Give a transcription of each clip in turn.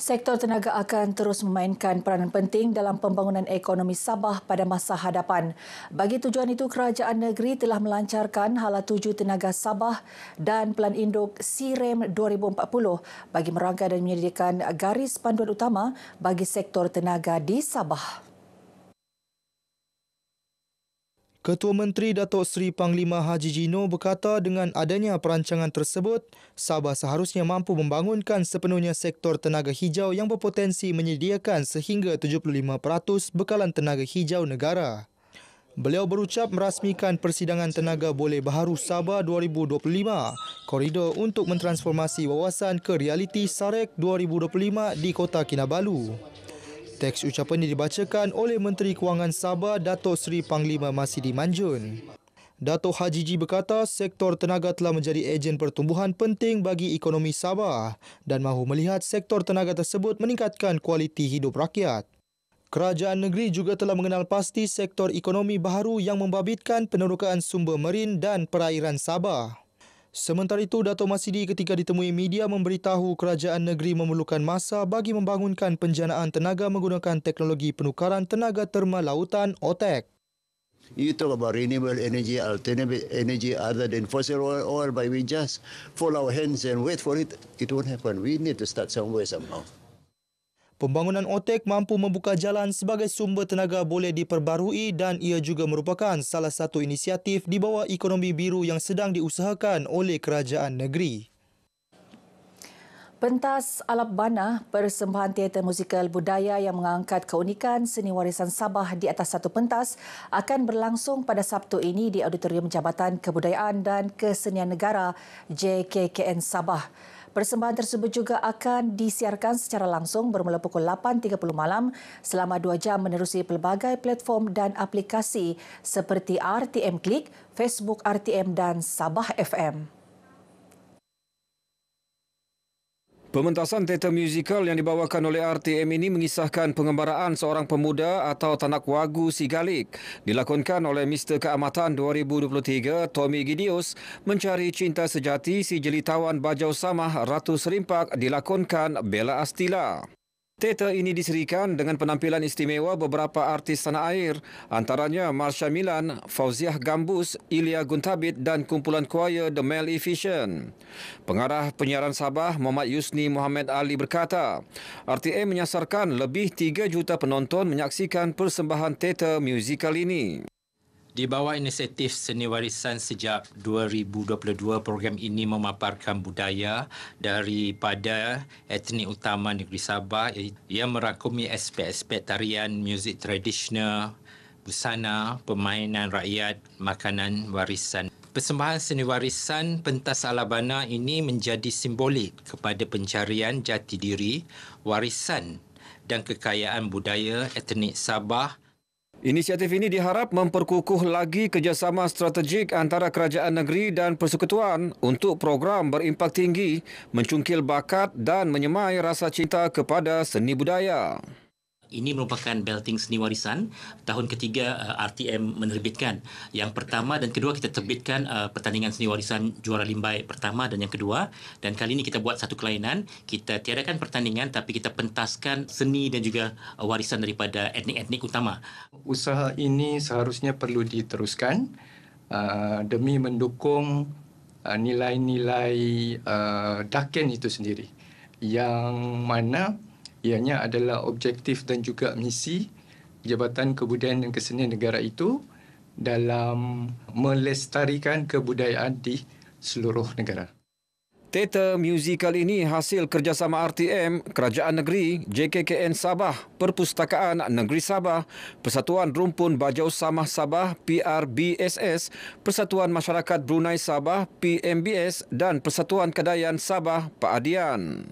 Sektor tenaga akan terus memainkan peranan penting dalam pembangunan ekonomi Sabah pada masa hadapan. Bagi tujuan itu, kerajaan negeri telah melancarkan Hala Tuju Tenaga Sabah dan Pelan Induk SIREM 2040 bagi merangka dan menyediakan garis panduan utama bagi sektor tenaga di Sabah. Ketua Menteri Datuk Seri Panglima Haji Jino berkata dengan adanya perancangan tersebut, Sabah seharusnya mampu membangunkan sepenuhnya sektor tenaga hijau yang berpotensi menyediakan sehingga 75% bekalan tenaga hijau negara. Beliau berucap merasmikan Persidangan Tenaga Boleh Baharu Sabah 2025, koridor untuk mentransformasi wawasan ke realiti SAREK 2025 di Kota Kinabalu. Teks ucapan ini dibacakan oleh Menteri Kewangan Sabah Datuk Seri Panglima Masidi Manjun. Datuk Haji Ji berkata sektor tenaga telah menjadi ejen pertumbuhan penting bagi ekonomi Sabah dan mahu melihat sektor tenaga tersebut meningkatkan kualiti hidup rakyat. Kerajaan negeri juga telah mengenal pasti sektor ekonomi baharu yang membabitkan penerokaan sumber marin dan perairan Sabah. Sementara itu, Dato' Masidi ketika ditemui media memberitahu kerajaan negeri memerlukan masa bagi membangunkan penjanaan tenaga menggunakan teknologi penukaran tenaga termal lautan (OTEC). You talk about renewable energy, alternative energy other than fossil oil, but we just fold our hands and wait for it. It won't happen. We need to start somewhere somehow. Pembangunan OTEC mampu membuka jalan sebagai sumber tenaga boleh diperbarui dan ia juga merupakan salah satu inisiatif di bawah ekonomi biru yang sedang diusahakan oleh kerajaan negeri. Pentas Alap Bana, persembahan teater musikal budaya yang mengangkat keunikan seni warisan Sabah di atas satu pentas, akan berlangsung pada Sabtu ini di Auditorium Jabatan Kebudayaan dan Kesenian Negara JKKN Sabah. Persembahan tersebut juga akan disiarkan secara langsung bermula pukul 8.30 malam selama 2 jam menerusi pelbagai platform dan aplikasi seperti RTM Klik, Facebook RTM dan Sabah FM. Pementasan teater musikal yang dibawakan oleh RTM ini mengisahkan pengembaraan seorang pemuda atau tanak wagu Sigalik dilakonkan oleh Mister Keamatan 2023 Tommy Gideos mencari cinta sejati si jelitawan Bajau Samah Ratu Serimpak dilakonkan Bella Astila. Teater ini diserikan dengan penampilan istimewa beberapa artis tanah air, antaranya Marsha Milan, Fauziah Gambus, Ilya Guntabit dan kumpulan choir The Maleficent. Pengarah penyiaran Sabah Muhammad Yusni Muhammad Ali berkata, RTM menyasarkan lebih 3 juta penonton menyaksikan persembahan teater musikal ini. Di bawah inisiatif Seni Warisan sejak 2022, program ini memaparkan budaya daripada etnik utama negeri Sabah yang merangkumi aspek-aspek tarian, muzik tradisional, busana, permainan rakyat, makanan warisan. Persembahan seni warisan pentas Alap Bana ini menjadi simbolik kepada pencarian jati diri, warisan dan kekayaan budaya etnik Sabah. Inisiatif ini diharap memperkukuh lagi kerjasama strategik antara kerajaan negeri dan persekutuan untuk program berimpak tinggi, mencungkil bakat dan menyemai rasa cinta kepada seni budaya. Ini merupakan belting seni warisan. Tahun ketiga RTM menerbitkan. Yang pertama dan kedua kita terbitkan pertandingan seni warisan juara Limbai pertama dan yang kedua. Dan kali ini kita buat satu kelainan. Kita tiadakan pertandingan tapi kita pentaskan seni dan juga warisan daripada etnik-etnik utama. Usaha ini seharusnya perlu diteruskan demi mendukung nilai-nilai Daken itu sendiri. Yang mana ianya adalah objektif dan juga misi Jabatan Kebudayaan dan Kesenian Negara itu dalam melestarikan kebudayaan di seluruh negara. Teater musikal ini hasil kerjasama RTM, Kerajaan Negeri, JKKN Sabah, Perpustakaan Negeri Sabah, Persatuan Rumpun Bajau Samah Sabah PRBSS, Persatuan Masyarakat Brunei Sabah PMBS dan Persatuan Kedayan Sabah Paadian.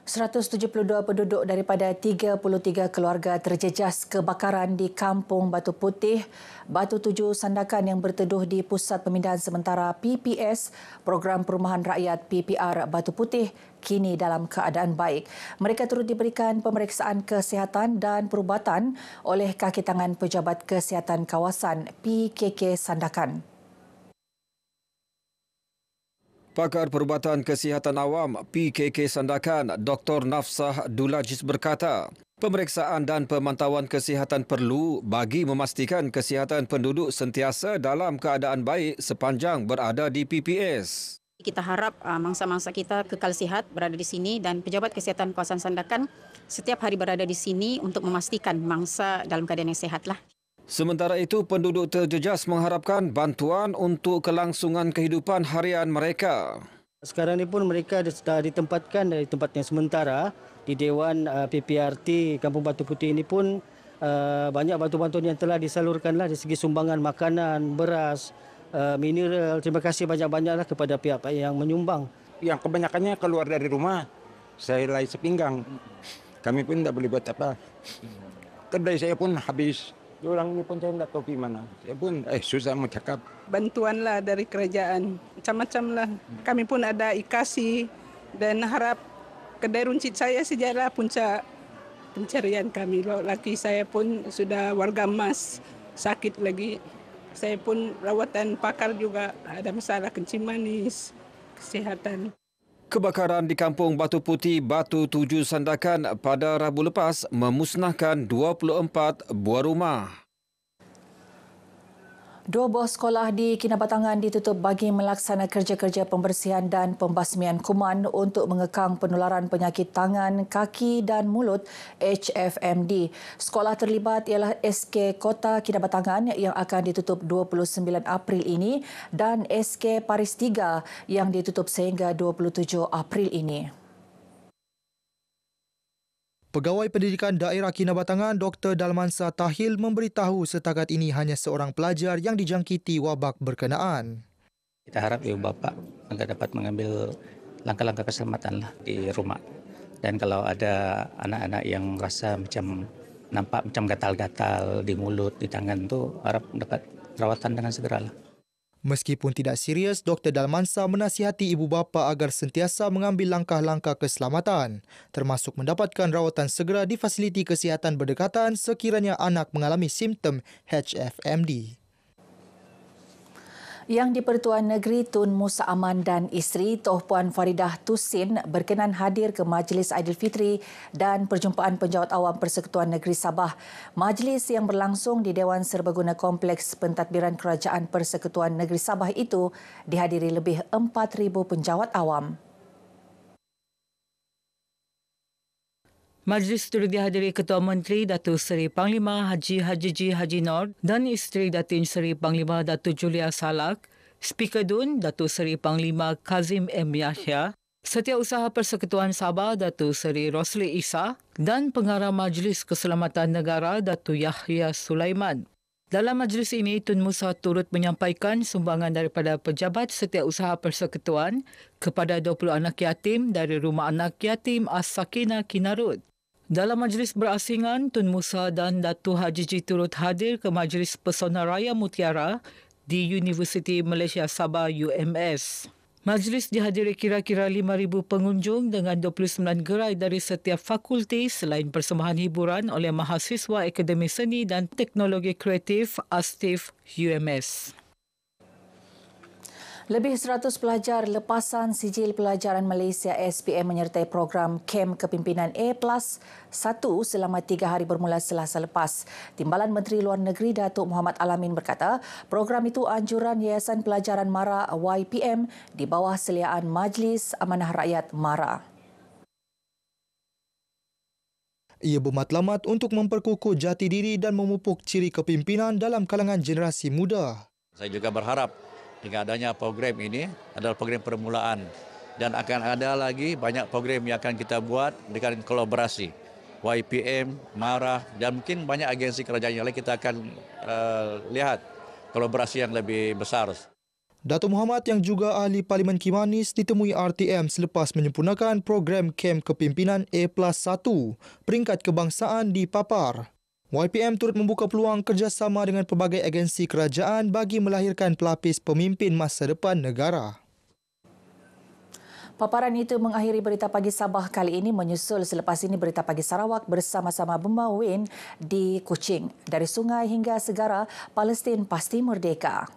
172 penduduk daripada 33 keluarga terjejas kebakaran di Kampung Batu Putih, Batu Tuju Sandakan yang berteduh di Pusat Pemindahan Sementara PPS, Program Perumahan Rakyat PPR Batu Putih, kini dalam keadaan baik. Mereka turut diberikan pemeriksaan kesihatan dan perubatan oleh kaki tangan Pejabat Kesihatan Kawasan PKK Sandakan. Pakar Perubatan Kesihatan Awam PKK Sandakan Dr. Nafsah Dulajis berkata, pemeriksaan dan pemantauan kesihatan perlu bagi memastikan kesihatan penduduk sentiasa dalam keadaan baik sepanjang berada di PPS. Kita harap mangsa-mangsa kita kekal sihat berada di sini dan pejabat kesihatan kawasan Sandakan setiap hari berada di sini untuk memastikan mangsa dalam keadaan yang sihatlah. Sementara itu, penduduk terjejas mengharapkan bantuan untuk kelangsungan kehidupan harian mereka. Sekarang ini pun mereka sudah ditempatkan dari tempat yang sementara di Dewan PPRT Kampung Batu Putih ini pun banyak bantuan-bantuan yang telah disalurkanlah dari segi sumbangan makanan, beras, mineral. Terima kasih banyak-banyaklah kepada pihak yang menyumbang. Yang kebanyakannya keluar dari rumah, saya lagi sepinggang. Kami pun tidak boleh buat apa. Kedai saya pun habis. Orang ini pun saya tidak tahu di mana. Saya pun susah mau cakap. Bantuanlah dari kerajaan, macam-macam lah. Kami pun ada ikasi dan harap kedai runcit saya sejarah puncak pencarian kami. Laki saya pun sudah warga emas, sakit lagi. Saya pun rawatan pakar juga, ada masalah kencing manis, kesihatan. Kebakaran di Kampung Batu Putih, Batu Tujuh Sandakan pada Rabu lepas memusnahkan 24 buah rumah. 2 buah sekolah di Kinabatangan ditutup bagi melaksana kerja-kerja pembersihan dan pembasmian kuman untuk mengekang penularan penyakit tangan, kaki dan mulut HFMD. Sekolah terlibat ialah SK Kota Kinabatangan yang akan ditutup 29 April ini dan SK Paris 3 yang ditutup sehingga 27 April ini. Pegawai Pendidikan Daerah Kinabatangan Dr. Dalmansa Tahil memberitahu setakat ini hanya seorang pelajar yang dijangkiti wabak berkenaan. Kita harap ibu bapa agar dapat mengambil langkah-langkah keselamatan di rumah. Dan kalau ada anak-anak yang rasa nampak macam gatal-gatal di mulut, di tangan tu harap dapat perawatan dengan segeralah. Meskipun tidak serius, Dr. Dalmansa menasihati ibu bapa agar sentiasa mengambil langkah-langkah keselamatan, termasuk mendapatkan rawatan segera di fasiliti kesihatan berdekatan sekiranya anak mengalami simptom HFMD. Yang di-Pertuan Negeri Tun Musa Aman dan isteri Toh Puan Faridah Tusin berkenan hadir ke Majlis Aidilfitri dan perjumpaan penjawat awam Persekutuan Negeri Sabah. Majlis yang berlangsung di Dewan Serbaguna Kompleks Pentadbiran Kerajaan Persekutuan Negeri Sabah itu dihadiri lebih 4,000 penjawat awam. Majlis turut dihadiri Ketua Menteri Datuk Seri Panglima Haji Hajiji Haji Nor dan isteri Datin Seri Panglima Datuk Julia Salak, Speaker DUN Datuk Seri Panglima Kazim M. Yahya, Setiausaha Persekutuan Sabah Datuk Seri Rosli Isa dan Pengarah Majlis Keselamatan Negara Datuk Yahya Sulaiman. Dalam majlis ini, Tun Musa turut menyampaikan sumbangan daripada pejabat Setiausaha Persekutuan kepada 20 anak yatim dari Rumah Anak Yatim As-Sakinah Kinarut. Dalam majlis berasingan, Tun Musa dan Datuk Hajiji turut hadir ke Majlis Pesona Raya Mutiara di Universiti Malaysia Sabah UMS. Majlis dihadiri kira-kira 5,000 pengunjung dengan 29 gerai dari setiap fakulti selain persembahan hiburan oleh mahasiswa Akademi Seni dan Teknologi Kreatif ASTIF UMS. Lebih 100 pelajar lepasan Sijil Pelajaran Malaysia SPM menyertai program Kem Kepimpinan A+1 selama 3 hari bermula Selasa lepas. Timbalan Menteri Luar Negeri Datuk Muhammad Alamin berkata, program itu anjuran Yayasan Pelajaran MARA YPM di bawah seliaan Majlis Amanah Rakyat MARA. Ia bermatlamat untuk memperkukuh jati diri dan memupuk ciri kepimpinan dalam kalangan generasi muda. Saya juga berharap dengan adanya program ini adalah program permulaan dan akan ada lagi banyak program yang akan kita buat dengan kolaborasi YPM, MARA dan mungkin banyak agensi kerajaan yang lain. Kita akan lihat kolaborasi yang lebih besar. Datuk Muhammad yang juga ahli Parlimen Kimanis ditemui RTM selepas menyempurnakan program Kem Kepimpinan A+1 peringkat kebangsaan di Papar. YPM turut membuka peluang kerjasama dengan pelbagai agensi kerajaan bagi melahirkan pelapis pemimpin masa depan negara. Paparan itu mengakhiri Berita Pagi Sabah kali ini menyusul selepas ini Berita Pagi Sarawak bersama-sama Bermawin di Kuching. Dari sungai hingga segara, Palestin pasti merdeka.